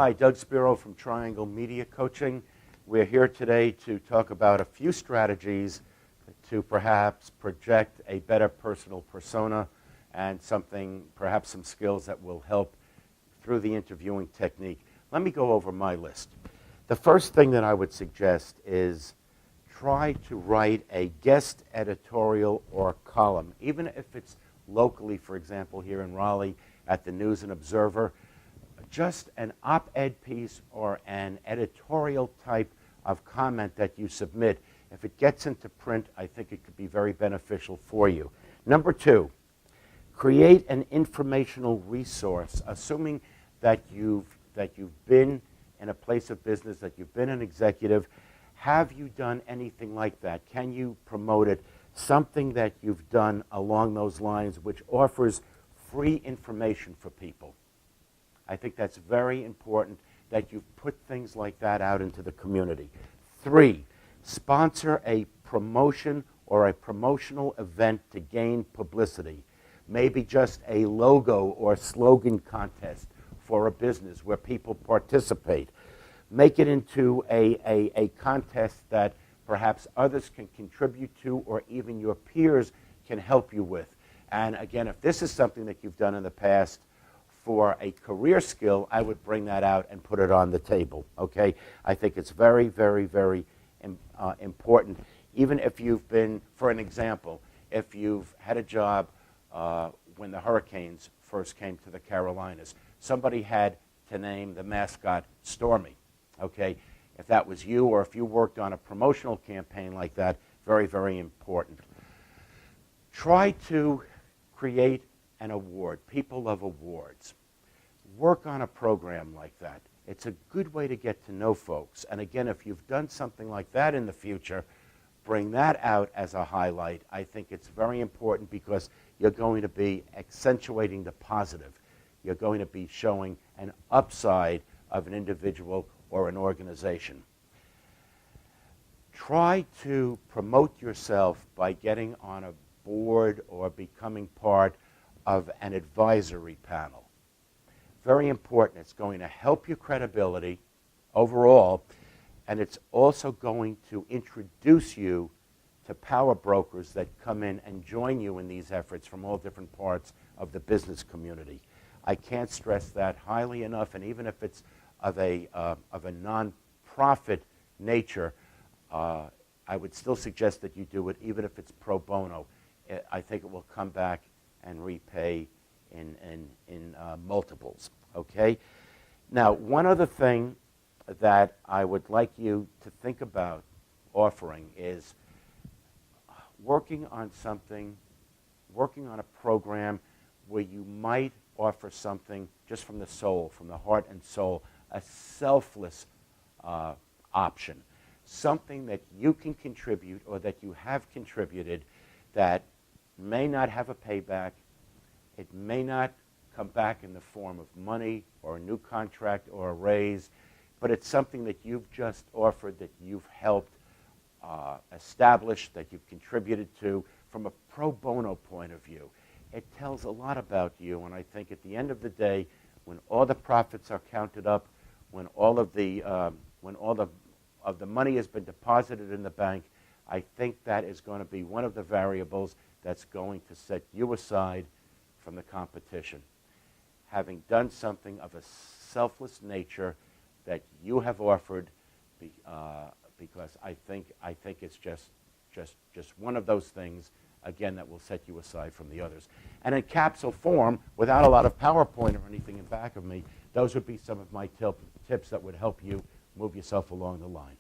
Hi, Doug Spero from Triangle Media Coaching. We're here today to talk about a few strategies to perhaps project a better personal persona and perhaps some skills that will help through the interviewing technique. Let me go over my list. The first thing that I would suggest is try to write a guest editorial or column, even if it's locally, for example, here in Raleigh at the News and Observer, just an op-ed piece or an editorial type of comment that you submit. If it gets into print, I think it could be very beneficial for you. Number two, create an informational resource, assuming that you've been in a place of business, that you've been an executive. Have you done anything like that? Can you promote it? Something that you've done along those lines which offers free information for people. I think that's very important that you put things like that out into the community. Three, sponsor a promotion or a promotional event to gain publicity. Maybe just a logo or slogan contest for a business where people participate. Make it into a contest that perhaps others can contribute to or even your peers can help you with. And again, if this is something that you've done in the past for a career skill, I would bring that out and put it on the table, okay? I think it's very, very, very important. Even if you've been, for an example, if you've had a job when the hurricanes first came to the Carolinas, somebody had to name the mascot Stormy, okay? If that was you or if you worked on a promotional campaign like that, very, very important. Try to create an award. People love awards. Work on a program like that. It's a good way to get to know folks. And again, if you've done something like that in the future, bring that out as a highlight. I think it's very important because you're going to be accentuating the positive. You're going to be showing an upside of an individual or an organization. Try to promote yourself by getting on a board or becoming part of an advisory panel. Very important. It's going to help your credibility overall, and it's also going to introduce you to power brokers that come in and join you in these efforts from all different parts of the business community. I can't stress that highly enough, and even if it's of a non-profit nature, I would still suggest that you do it, even if it's pro bono. I think it will come back and repay in multiples, okay? Now, one other thing that I would like you to think about offering is working on a program where you might offer something just from the soul, from the heart and soul, a selfless option, something that you can contribute or that you have contributed that may not have a payback. It may not come back in the form of money or a new contract or a raise, but it's something that you've just offered, that you've helped establish, that you've contributed to from a pro bono point of view. It tells a lot about you, and I think at the end of the day, when all the profits are counted up, when all of the money has been deposited in the bank, I think that is going to be one of the variables that's going to set you aside from the competition. Having done something of a selfless nature that you have offered, because I think it's just one of those things, again, that will set you aside from the others. And in capsule form, without a lot of PowerPoint or anything in back of me, those would be some of my tips that would help you move yourself along the line.